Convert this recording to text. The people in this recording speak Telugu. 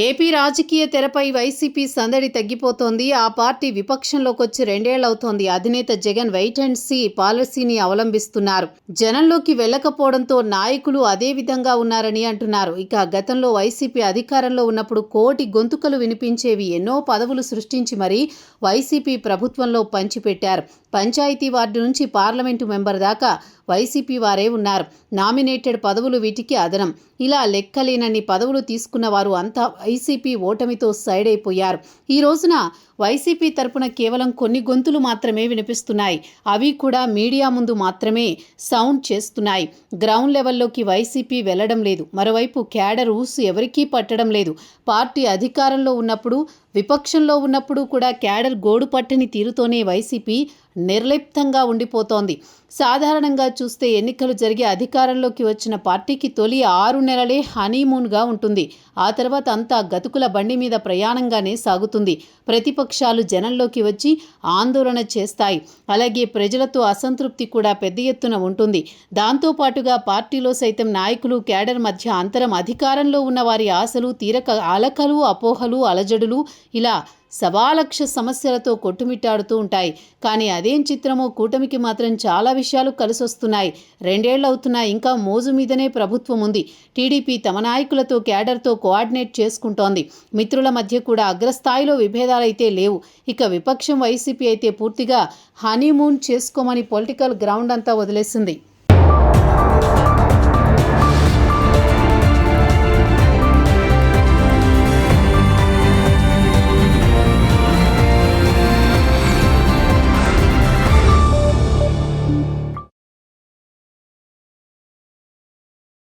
ఏపీ రాజకీయ తెరపై వైసీపీ సందడి తగ్గిపోతోంది. ఆ పార్టీ విపక్షంలోకి వచ్చి 2 ఏళ్లవుతోంది. అధినేత జగన్ వెయిట్ అండ్ సీ పాలసీని అవలంబిస్తున్నారు. జనంలోకి వెళ్లకపోవడంతో నాయకులు అదే విధంగా ఉన్నారని అంటున్నారు. ఇక గతంలో వైసీపీ అధికారంలో ఉన్నప్పుడు కోటి గొంతుకలు వినిపించేవి. ఎన్నో పదవులు సృష్టించి మరీ వైసీపీ ప్రభుత్వంలో పంచిపెట్టారు. పంచాయతీ వార్డు నుంచి పార్లమెంటు మెంబర్ దాకా వైసీపీ వారే ఉన్నారు. నామినేటెడ్ పదవులు వీటికి అదనం. ఇలా లెక్కలేనన్ని పదవులు తీసుకున్న వారు అంతా వైసీపీ ఓటమితో సైడ్ అయిపోయారు. ఈ రోజున వైసీపీ తరపున కేవలం కొన్ని గొంతులు మాత్రమే వినిపిస్తున్నాయి. అవి కూడా మీడియా ముందు మాత్రమే సౌండ్ చేస్తున్నాయి. గ్రౌండ్ లెవెల్లోకి వైసీపీ వెళ్లడం లేదు. మరోవైపు క్యాడర్ ఊసు ఎవరికీ పట్టడం లేదు. పార్టీ అధికారంలో ఉన్నప్పుడు, విపక్షంలో ఉన్నప్పుడు కూడా క్యాడర్ గోడు పట్టని తీరుతోనే వైసీపీ నిర్లిప్తంగా ఉండిపోతోంది. సాధారణంగా చూస్తే ఎన్నికలు జరిగి అధికారంలోకి వచ్చిన పార్టీకి తొలి 6 నెలలే హనీమూన్గా ఉంటుంది. ఆ తర్వాత అంతా గతుకుల బండి మీద ప్రయాణంగానే సాగుతుంది. ప్రతిపక్షాలు జనంలోకి వచ్చి ఆందోళన చేస్తాయి. అలాగే ప్రజలతో అసంతృప్తి కూడా పెద్ద ఎత్తున ఉంటుంది. దాంతోపాటుగా పార్టీలో సైతం నాయకులు, క్యాడర్ మధ్య అంతరం, అధికారంలో ఉన్న వారి ఆశలు తీరక అలకలు, అపోహలు, అలజడులు ఇలా సవాలక్ష సమస్యలతో కొట్టుమిట్టాడుతూ ఉంటాయి. కానీ అదేం చిత్రమో కూటమికి మాత్రం చాలా విషయాలు కలిసొస్తున్నాయి. 2 ఏళ్లవుతున్నా ఇంకా మోజు మీదనే ప్రభుత్వం ఉంది. టీడీపీ తమ నాయకులతో, క్యాడర్తో కోఆర్డినేట్ చేసుకుంటోంది. మిత్రుల మధ్య కూడా అగ్రస్థాయిలో విభేదాలైతే లేవు. ఇక విపక్షం వైసీపీ అయితే పూర్తిగా హనీమూన్ చేసుకోమని పొలిటికల్ గ్రౌండ్ అంతా వదిలేసింది.